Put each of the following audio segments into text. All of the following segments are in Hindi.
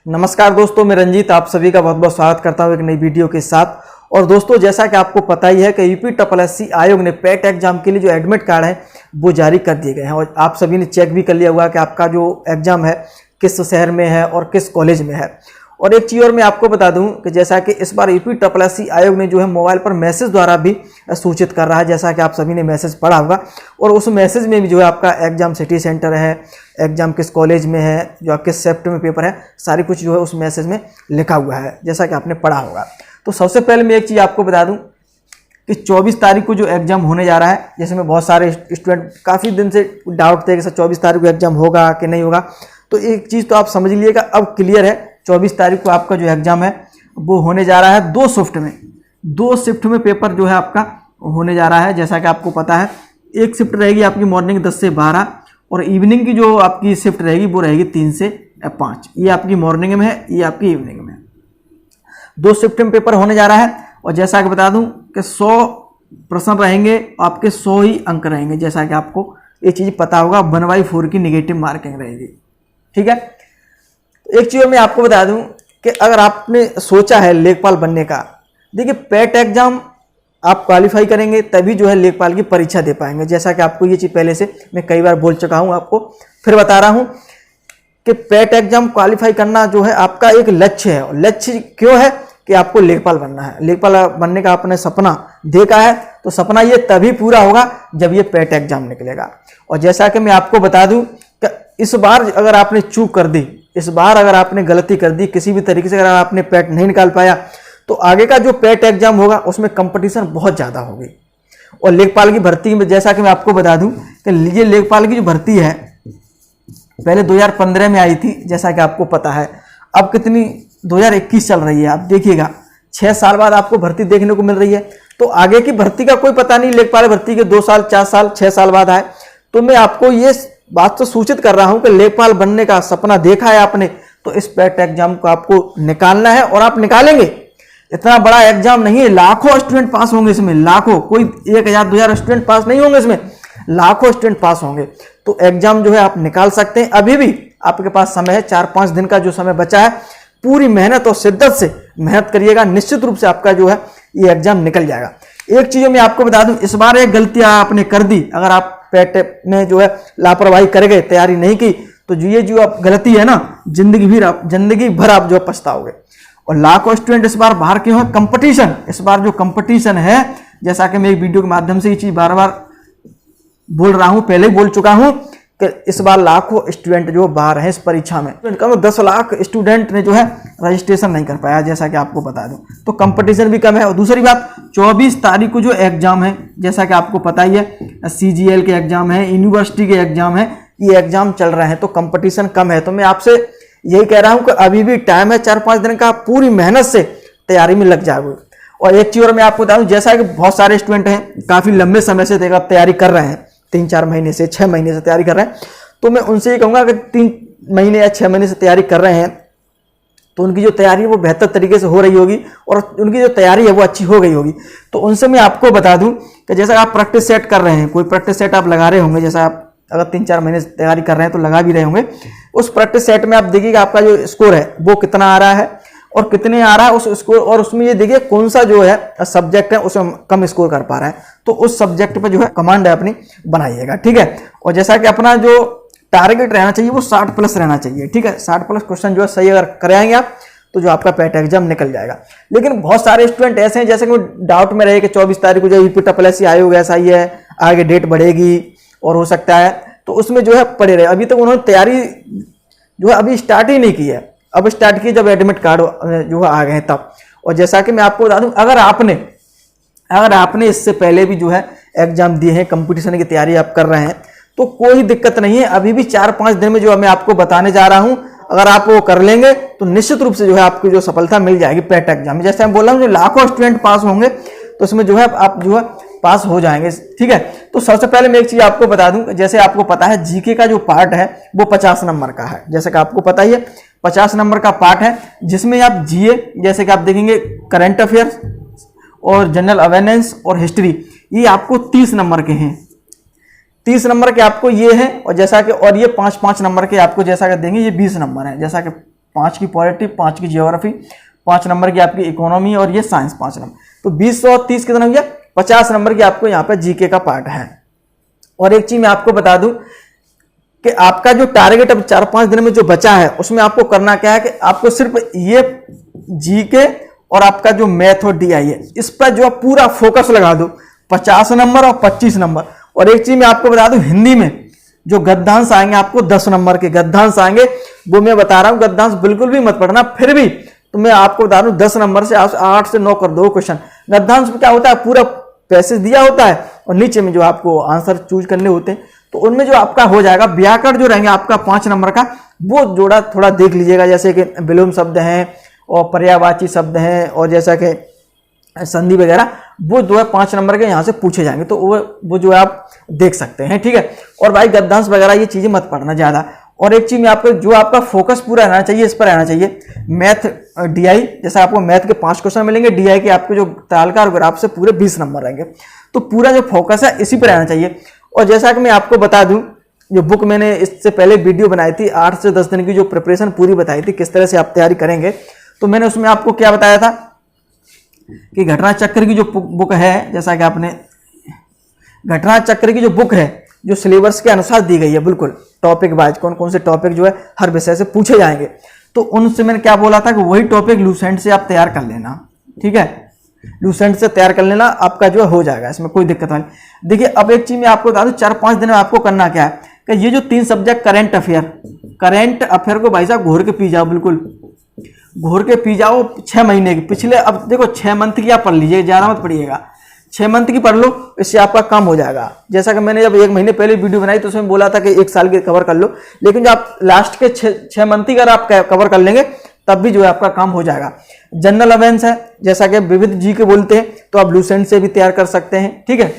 नमस्कार दोस्तों, मैं रंजीत आप सभी का बहुत बहुत स्वागत करता हूं एक नई वीडियो के साथ। और दोस्तों, जैसा कि आपको पता ही है कि यूपीएससी आयोग ने पेट एग्जाम के लिए जो एडमिट कार्ड है वो जारी कर दिए गए हैं। और आप सभी ने चेक भी कर लिया होगा कि आपका जो एग्जाम है किस शहर में है और किस कॉलेज में है। और एक चीज़ और मैं आपको बता दूं कि जैसा कि इस बार यूपीएससी आयोग ने जो है मोबाइल पर मैसेज द्वारा भी सूचित कर रहा है, जैसा कि आप सभी ने मैसेज पढ़ा होगा। और उस मैसेज में भी जो है आपका एग्जाम सिटी सेंटर है, एग्जाम किस कॉलेज में है, जो किस शिफ्ट में पेपर है, सारी कुछ जो है उस मैसेज में लिखा हुआ है, जैसा कि आपने पढ़ा होगा। तो सबसे पहले मैं एक चीज़ आपको बता दूं कि 24 तारीख को जो एग्जाम होने जा रहा है, जिसमें बहुत सारे स्टूडेंट काफ़ी दिन से डाउट थे कि सर 24 तारीख को एग्जाम होगा कि नहीं होगा। तो एक चीज़ तो आप समझ लीजिएगा, अब क्लियर है। 24 तारीख को आपका जो एग्ज़ाम है वो होने जा रहा है दो शिफ्ट में पेपर जो है आपका होने जा रहा है। जैसा कि आपको पता है, एक शिफ्ट रहेगी आपकी मॉर्निंग 10 से 12 और इवनिंग की जो आपकी शिफ्ट रहेगी वो रहेगी 3 से 5। ये आपकी मॉर्निंग में है, ये आपकी इवनिंग में है। दो शिफ्ट में पेपर होने जा रहा है। और जैसा कि बता दूं कि 100 प्रश्न रहेंगे, आपके 100 ही अंक रहेंगे। जैसा कि आपको ये चीज़ पता होगा, 1/4 की निगेटिव मार्किंग रहेगी। ठीक है। एक चीज़ मैं आपको बता दूं कि अगर आपने सोचा है लेखपाल बनने का, देखिए पेट एग्जाम आप क्वालिफाई करेंगे तभी जो है लेखपाल की परीक्षा दे पाएंगे। जैसा कि आपको ये चीज़ पहले से मैं कई बार बोल चुका हूं, आपको फिर बता रहा हूं कि पेट एग्जाम क्वालिफाई करना जो है आपका एक लक्ष्य है। और लक्ष्य क्यों है कि आपको लेखपाल बनना है। लेखपाल बनने का आपने सपना देखा है, तो सपना ये तभी पूरा होगा जब ये पेट एग्जाम निकलेगा। और जैसा कि मैं आपको बता दूं कि इस बार अगर आपने चूक कर दी, इस बार अगर आपने गलती कर दी किसी भी तरीके से, अगर आपने पेट नहीं निकाल पाया, तो आगे का जो पेट एग्जाम होगा उसमें कंपटीशन बहुत ज़्यादा होगी। और लेखपाल की भर्ती में जैसा कि मैं आपको बता दूं कि ये लेखपाल की जो भर्ती है पहले 2015 में आई थी, जैसा कि आपको पता है। अब कितनी 2021 चल रही है, आप देखिएगा 6 साल बाद आपको भर्ती देखने को मिल रही है। तो आगे की भर्ती का कोई पता नहीं, लेखपाल भर्ती के 2 साल 4 साल 6 साल बाद आए। तो मैं आपको ये बात तो सूचित कर रहा हूं कि लेखपाल बनने का सपना देखा है आपने, तो इस पेट एग्जाम को आपको निकालना है और आप निकालेंगे। इतना बड़ा एग्जाम नहीं है, लाखों स्टूडेंट पास होंगे इसमें, लाखों, कोई 1000-2000 स्टूडेंट पास नहीं होंगे इसमें, लाखों स्टूडेंट पास होंगे। तो एग्जाम जो है आप निकाल सकते हैं। अभी भी आपके पास समय है, 4-5 दिन का जो समय बचा है, पूरी मेहनत और शिद्दत से मेहनत करिएगा, निश्चित रूप से आपका जो है ये एग्जाम निकल जाएगा। एक चीज मैं आपको बता दूं, इस बार एक गलती आपने कर दी, अगर आप पेट में जो है लापरवाही कर गए, तैयारी नहीं की, तो ये जो आप गलती है ना, जिंदगी भर आप जो पछताओगे। और लाखों स्टूडेंट इस बार बाहर क्यों है? कंपटीशन, इस बार जो कंपटीशन है, जैसा कि मैं एक वीडियो के माध्यम से ये चीज बार बार बोल रहा हूं, पहले ही बोल चुका हूं कि इस बार लाखों स्टूडेंट जो बाहर हैं इस परीक्षा में, कम 10 लाख स्टूडेंट ने जो है रजिस्ट्रेशन नहीं कर पाया, जैसा कि आपको बता दूं। तो कंपटीशन भी कम है। और दूसरी बात, 24 तारीख को जो एग्जाम है, जैसा कि आपको पता ही है, CGL के एग्जाम है, यूनिवर्सिटी के एग्जाम है, ये एग्जाम चल रहे हैं, तो कंपटीशन कम है। तो मैं आपसे यही कह रहा हूं कि अभी भी टाइम है, 4-5 दिन का, पूरी मेहनत से तैयारी में लग जाओगे। और एक चीज और मैं आपको बता दूं, जैसा कि बहुत सारे स्टूडेंट हैं काफी लंबे समय से तैयारी कर रहे हैं, 3-4 महीने से, 6 महीने से तैयारी कर रहे हैं, तो मैं उनसे ये कहूंगा कि 3 महीने या 6 महीने से तैयारी कर रहे हैं, तो उनकी जो तैयारी है वो बेहतर तरीके से हो रही होगी और उनकी जो तैयारी है वो अच्छी हो गई होगी। तो उनसे मैं आपको बता दूं कि जैसा आप प्रैक्टिस सेट कर रहे हैं, कोई प्रैक्टिस सेट आप लगा रहे होंगे, जैसा आप अगर 3-4 महीने से तैयारी कर रहे हैं तो लगा भी रहे होंगे, उस प्रैक्टिस सेट में आप देखिएगा आपका जो स्कोर है वो कितना आ रहा है और कितने आ रहा है उस स्कोर, और उसमें ये देखिए कौन सा जो है सब्जेक्ट है उसमें कम स्कोर कर पा रहा है, तो उस सब्जेक्ट पर जो है कमांड है अपनी बनाइएगा। ठीक है। और जैसा कि अपना जो टारगेट रहना चाहिए वो 60+ रहना चाहिए। ठीक है। 60+ क्वेश्चन जो है सही अगर कराएंगे आप, तो जो आपका पेट एग्जाम निकल जाएगा। लेकिन बहुत सारे स्टूडेंट ऐसे हैं, जैसे कि डाउट में रहे कि 24 तारीख को जो यूपीएससी आयोग ऐसा ही है, आगे डेट बढ़ेगी और हो सकता है, तो उसमें जो है पड़े रहे। अभी तक उन्होंने तैयारी जो है अभी स्टार्ट ही नहीं की है, अब स्टार्ट की जब एडमिट कार्ड जो है आ गए तब। और जैसा कि मैं आपको बता दूं, अगर आपने इससे पहले भी जो है एग्जाम दिए हैं, कंपटीशन की तैयारी आप कर रहे हैं, तो कोई दिक्कत नहीं है। अभी भी 4-5 दिन में जो मैं आपको बताने जा रहा हूं, अगर आप वो कर लेंगे तो निश्चित रूप से जो है आपकी जो सफलता मिल जाएगी पेट एग्जाम में। जैसे मैं बोल रहा हूं, जो लाखों स्टूडेंट पास होंगे, तो उसमें जो है आप जो है पास हो जाएंगे। ठीक है। तो सबसे पहले मैं एक चीज आपको बता दूं, जैसे आपको पता है जीके का जो पार्ट है वो 50 नंबर का है, जैसे कि आपको पता ही है 50 नंबर का पार्ट है, जिसमें आप जीए, जैसे कि आप देखेंगे करंट अफेयर्स और जनरल अवेयरनेस और हिस्ट्री, ये आपको 30 नंबर के हैं। 30 नंबर के आपको ये हैं, और जैसा कि और ये 5-5 नंबर के आपको जैसा कि देंगे ये 20 नंबर है, जैसा कि 5 की पॉलिटी, 5 की ज्योग्राफी, 5 नंबर की आपकी इकोनॉमी और ये साइंस 5 नंबर। तो 20 और 30 कितना हो गया, 50 नंबर की आपको यहाँ पे जीके का पार्ट है। और एक चीज मैं आपको बता दूं कि आपका जो टारगेट अब 4-5 दिन में जो बचा है उसमें आपको करना क्या है कि आपको सिर्फ ये जीके और आपका जो मैथ और डीआई है इस पर जो पूरा फोकस लगा दो, 50 नंबर और 25 नंबर। और एक चीज मैं आपको बता दूं, हिंदी में जो गद्यांश आएंगे आपको 10 नंबर के गद्यांश आएंगे, वो मैं बता रहा हूं गद्यांश बिल्कुल भी मत पढ़ना, फिर भी तो मैं आपको बता दूं 10 नंबर से 8 से 9 कर दो क्वेश्चन। गद्यांश में क्या होता है, पूरा पैसेज दिया होता है और नीचे में जो आपको आंसर चूज करने होते हैं, तो उनमें जो आपका हो जाएगा व्याकरण जो रहेंगे आपका 5 नंबर का, वो जोड़ा थोड़ा देख लीजिएगा, जैसे कि विलोम शब्द हैं और पर्यायवाची शब्द हैं और जैसा कि संधि वगैरह, वो जो है 5 नंबर के यहाँ से पूछे जाएंगे, तो वो जो है आप देख सकते हैं, ठीक है। और भाई गद्यांश वगैरह ये चीजें मत पढ़ना ज्यादा। और एक चीज में आपको जो आपका फोकस पूरा रहना चाहिए इस पर रहना चाहिए, मैथ डीआई, जैसा आपको मैथ के 5 क्वेश्चन मिलेंगे, डीआई के आपको जो तालिका और ग्राफ से पूरे 20 नंबर रहेंगे, तो पूरा जो फोकस है इसी पर रहना चाहिए। और जैसा कि मैं आपको बता दूं, जो बुक मैंने इससे पहले वीडियो बनाई थी 8 से 10 दिन की जो प्रिपरेशन पूरी बताई थी किस तरह से आप तैयारी करेंगे, तो मैंने उसमें आपको क्या बताया था कि घटना चक्र की जो बुक है, जैसा कि आपने घटना चक्र की जो बुक है जो सिलेबस के अनुसार दी गई है, बिल्कुल टॉपिक वाइज कौन कौन से टॉपिक जो है हर विषय से पूछे जाएंगे, तो उनसे मैंने क्या बोला था कि वही टॉपिक लूसेंट से आप तैयार कर लेना, ठीक है। लूसेंट से तैयार कर लेना, आपका जो हो जाएगा, इसमें कोई दिक्कत नहीं। देखिए अब एक चीज मैं आपको बता दूं, 4-5 दिन में आपको करना क्या है कि ये जो 3 सब्जेक्ट करंट अफेयर को भाई साहब घोर के पी जाओ, बिल्कुल घोर के पी जाओ 6 महीने की पिछले। अब देखो 6 मंथ की आप पढ़ लीजिए, ज्यादा मत पढ़िएगा, 6 मंथ की पढ़ लो, इससे आपका काम हो जाएगा। जैसा कि मैंने जब 1 महीने पहले वीडियो बनाई तो उसमें बोला था कि 1 साल के कवर कर लो, लेकिन जब आप लास्ट के 6 मंथ की अगर आप कवर कर लेंगे तब भी जो है आपका काम हो जाएगा। जनरल अवेयर्स है, जैसा कि विविध जी के बोलते हैं, तो आप लूसेंट से भी तैयार कर सकते हैं, ठीक है।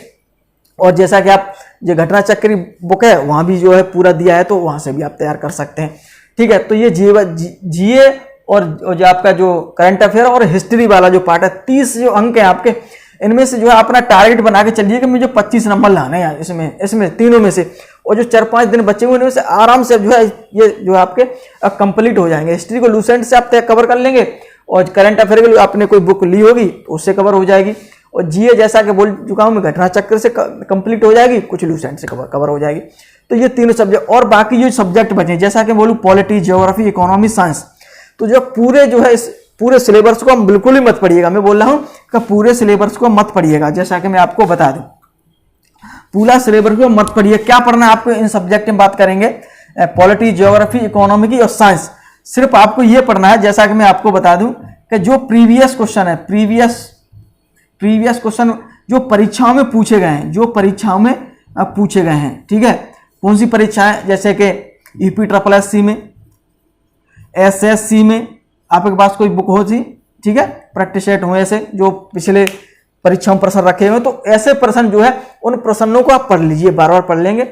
और जैसा कि आप जो घटना चक्र बुक है वहां भी जो है पूरा दिया है, तो वहां से भी आप तैयार कर सकते हैं, ठीक है। तो ये जीए और जो आपका जो करंट अफेयर और हिस्ट्री वाला जो पार्ट है, 30 जो अंक है आपके, इनमें से जो है अपना टारगेट बना के चलिए कि मुझे 25 नंबर लाने हैं इसमें तीनों में से। और जो 4-5 दिन बचे हुए उनमें से आराम से जो है ये जो आपके कंप्लीट हो जाएंगे। हिस्ट्री को लूसेंट से आप कवर कर लेंगे और करंट अफेयर के लिए आपने कोई बुक ली होगी तो उससे कवर हो जाएगी। और जीए जैसा कि बोल चुका हूं मैं, घटना चक्र से कंप्लीट हो जाएगी, कुछ लूसेंट से कवर हो जाएगी। तो ये तीनों सब्जेक्ट, और बाकी जो सब्जेक्ट बचे जैसा कि बोलूँ पॉलिटी, ज्योग्राफी, इकोनॉमी, साइंस, तो जो पूरे जो है इस पूरे सिलेबस को हम बिल्कुल ही मत पढ़िएगा। मैं बोल रहा हूं कि पूरे सिलेबस को मत पढ़िएगा, जैसा कि मैं आपको बता दूं पूरा सिलेबस को मत पढ़िए। क्या पढ़ना है आपको इन सब्जेक्ट में बात करेंगे, पॉलिटी, ज्योग्राफी, इकोनॉमी की और साइंस। सिर्फ आपको ये पढ़ना है, जैसा कि मैं आपको बता दूं कि जो प्रीवियस क्वेश्चन है, प्रीवियस क्वेश्चन जो परीक्षाओं में पूछे गए हैं, ठीक है। कौन सी परीक्षाएं, जैसे कि यूपी SSSC में, SSC में आपके पास कोई बुक हो थी, ठीक है, प्रैक्टिस सेट हुए ऐसे जो पिछले परीक्षाओं में प्रश्न रखे हुए, तो ऐसे प्रश्न जो है उन प्रश्नों को आप पढ़ लीजिए, बार बार पढ़ लेंगे।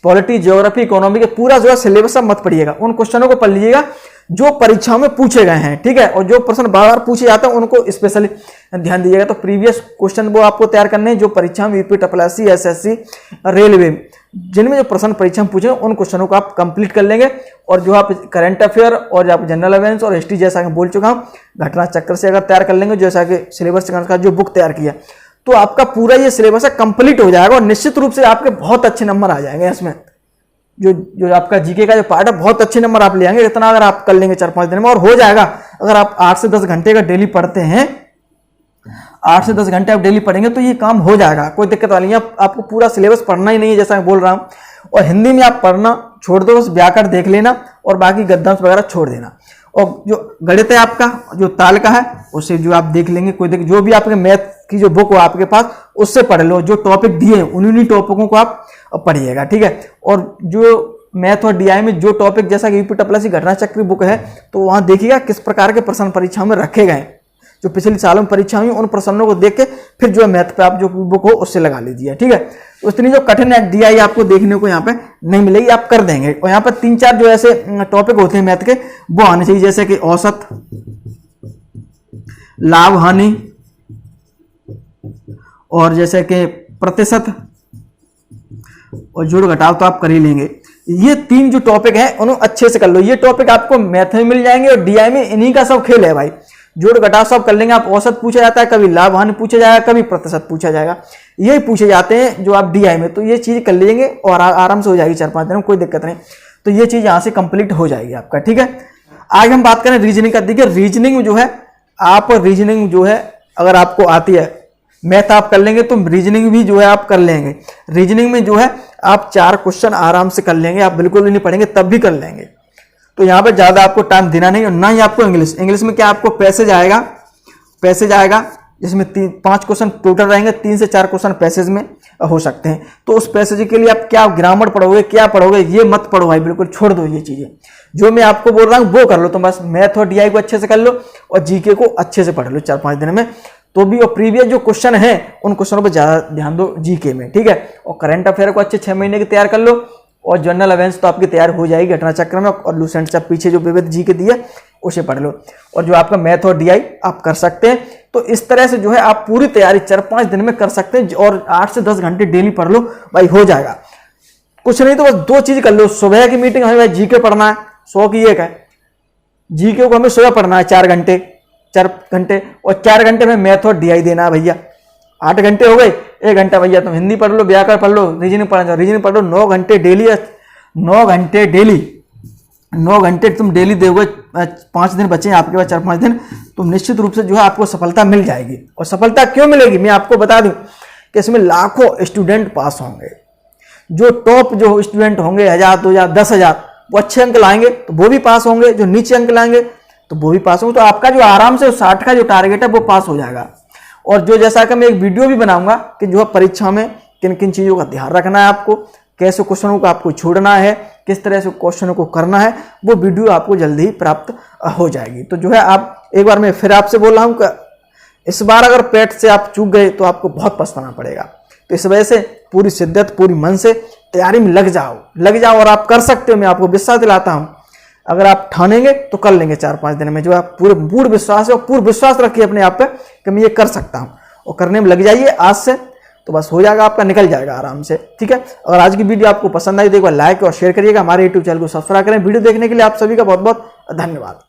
पॉलिटी, ज्योग्राफी, इकोनॉमी के पूरा जो है सिलेबस मत पढ़िएगा, उन क्वेश्चनों को पढ़ लीजिएगा जो परीक्षाओं में पूछे गए हैं, ठीक है। और जो प्रश्न बार बार पूछे जाते हैं उनको स्पेशली ध्यान दीजिएगा। तो प्रीवियस क्वेश्चन वो आपको तैयार करने हैं जो परीक्षा में यूपी SSSC, SSC, रेलवे, जिनमें जो प्रश्न परीक्षा में पूछे उन क्वेश्चनों को आप कंप्लीट कर लेंगे। और जो आप करंट अफेयर और आप जनरल अवेयर्स और हिस्ट्री, जैसा कि बोल चुका हूँ, घटना चक्र से अगर तैयार कर लेंगे, जैसा कि सिलेबस का जो बुक तैयार किया, तो आपका पूरा ये सिलेबस है कंप्लीट हो जाएगा और निश्चित रूप से आपके बहुत अच्छे नंबर आ जाएंगे इसमें। जो आपका जीके का जो पार्ट है बहुत अच्छे नंबर आप ले आएंगे, इतना अगर आप कर लेंगे 4-5 दिन में, और हो जाएगा। अगर आप 8 से 10 घंटे का डेली पढ़ते हैं, 8 से 10 घंटे आप डेली पढ़ेंगे तो ये काम हो जाएगा, कोई दिक्कत वाली नहीं है। आपको पूरा सिलेबस पढ़ना ही नहीं है, जैसा मैं बोल रहा हूँ। और हिंदी में आप पढ़ना छोड़ दो, बस व्याकरण देख लेना और बाकी गद्यांश वगैरह छोड़ देना। और जो गणित है आपका, जो ताल का है, उससे जो आप देख लेंगे, कोई जो भी आपके मैथ की जो बुक हो आपके पास, उससे पढ़ लो। जो टॉपिक दिए हैं उन्हीं टॉपिकों को आप पढ़िएगा, ठीक है। और जो मैथ और डीआई में जो टॉपिक, जैसा कि यूपी SSSC घटना चक्र बुक है, तो वहां देखिएगा किस प्रकार के प्रश्न परीक्षा में रखे गए, जो पिछले सालों में परीक्षा हुई, उन प्रश्नों को देख के फिर जो है मैथ पे आप जो बुक हो उससे लगा लीजिए, ठीक है। उतनी जो कठिन डीआई आपको देखने को यहाँ पे नहीं मिलेगी, आप कर देंगे। और यहाँ पर 3-4 जो ऐसे टॉपिक होते हैं मैथ के, वो आने चाहिए, जैसे कि औसत, लाभ हानि, और जैसे कि प्रतिशत, और जोड़ घटाव तो आप कर ही लेंगे। ये 3 जो टॉपिक हैं उन्हें अच्छे से कर लो। ये टॉपिक आपको मैथ में मिल जाएंगे और डीआई में इन्हीं का सब खेल है भाई। जोड़ घटाव सब कर लेंगे आप। औसत पूछा जाता है, कभी लाभ हानि पूछा जाएगा, कभी प्रतिशत पूछा जाएगा, यही पूछे जाते हैं जो आप डीआई में। तो ये चीज कर लेंगे और आराम से हो जाएगी 4-5 दिन में, कोई दिक्कत नहीं। तो ये चीज यहाँ से कंप्लीट हो जाएगी आपका, ठीक है। आज हम बात करें रीजनिंग का। देखिए रीजनिंग में जो है आप रीजनिंग जो है अगर आपको आती है, मैथ आप कर लेंगे तो रीजनिंग भी जो है आप कर लेंगे। रीजनिंग में जो है आप 4 क्वेश्चन आराम से कर लेंगे, आप बिल्कुल भी नहीं पढ़ेंगे तब भी कर लेंगे। तो यहाँ पे ज्यादा आपको टाइम देना नहीं, और ना ही आपको इंग्लिश में क्या आपको पैसेज आएगा जिसमें 5 क्वेश्चन टोटल रहेंगे, 3 से 4 क्वेश्चन पैसेज में हो सकते हैं। तो उस पैसेज के लिए आप क्या ग्रामर पढ़ोगे, क्या पढ़ोगे, ये मत पढ़ो भाई, बिल्कुल छोड़ दो ये चीजें। जो मैं आपको बोल रहा हूँ वो कर लो। तो बस मैथ और डीआई को अच्छे से कर लो और जीके को अच्छे से पढ़ लो 4-5 दिन में। तो भी और प्रीवियस जो क्वेश्चन है उन क्वेश्चनों पर ज्यादा ध्यान दो जीके में, ठीक है। और करंट अफेयर को अच्छे 6 महीने की तैयार कर लो, और जनरल अवेयर्स तो आपकी तैयार हो जाएगी घटना चक्र में। और लूसेंट से पीछे जो विविध जीके दिए उसे पढ़ लो, और जो आपका मैथ और डीआई आप कर सकते हैं। तो इस तरह से जो है आप पूरी तैयारी 4-5 दिन में कर सकते हैं, और 8 से 10 घंटे डेली पढ़ लो भाई, हो जाएगा। कुछ नहीं तो बस 2 चीज कर लो। सुबह की मीटिंग हमें भाई जीके पढ़ना है, 100 की 1 है। जीके को हमें सुबह पढ़ना है 4 घंटे, और 4 घंटे में मैथ और डीआई देना है भैया। 8 घंटे हो गए, 1 घंटा भैया तुम हिंदी पढ़ लो, व्याकरण पढ़ लो, रीजनिंग पढ़ लो। 9 घंटे डेली, 9 घंटे तुम डेली दोगे। 5 दिन बचे आपके पास, 4-5 दिन, तो निश्चित रूप से जो है आपको सफलता मिल जाएगी। और सफलता क्यों मिलेगी मैं आपको बता दूं कि इसमें लाखों स्टूडेंट पास होंगे। जो टॉप जो स्टूडेंट होंगे 1000, 2000, 10,000, वो अच्छे अंक लाएंगे तो वो भी पास होंगे। जो नीचे अंक लाएंगे तो वो भी पास होंगे। तो आपका जो आराम से 60 का जो टारगेट है वो पास हो जाएगा। और जो जैसा कि मैं एक वीडियो भी बनाऊंगा कि जो है परीक्षा में किन किन चीज़ों का ध्यान रखना है आपको, कैसे क्वेश्चनों को आपको छोड़ना है, किस तरह से क्वेश्चनों को करना है, वो वीडियो आपको जल्दी ही प्राप्त हो जाएगी। तो जो है आप एक बार मैं फिर आपसे बोल रहा हूँ कि इस बार अगर पेट से आप चूक गए तो आपको बहुत पछताना पड़ेगा। तो इस वजह से पूरी शिद्दत, पूरी मन से तैयारी में लग जाओ और आप कर सकते हो। मैं आपको विश्वास दिलाता हूँ, अगर आप ठानेंगे तो कर लेंगे 4-5 दिन में। जो आप पूर्ण विश्वास है, और पूर्ण विश्वास रखिए अपने आप पे कि मैं ये कर सकता हूँ, और करने में लग जाइए आज से, तो बस हो जाएगा, आपका निकल जाएगा आराम से, ठीक है। अगर आज की वीडियो आपको पसंद आई तो एक बार लाइक और शेयर करिएगा। हमारे यूट्यूब चैनल को सब्सक्राइब करें। वीडियो देखने के लिए आप सभी का बहुत बहुत धन्यवाद।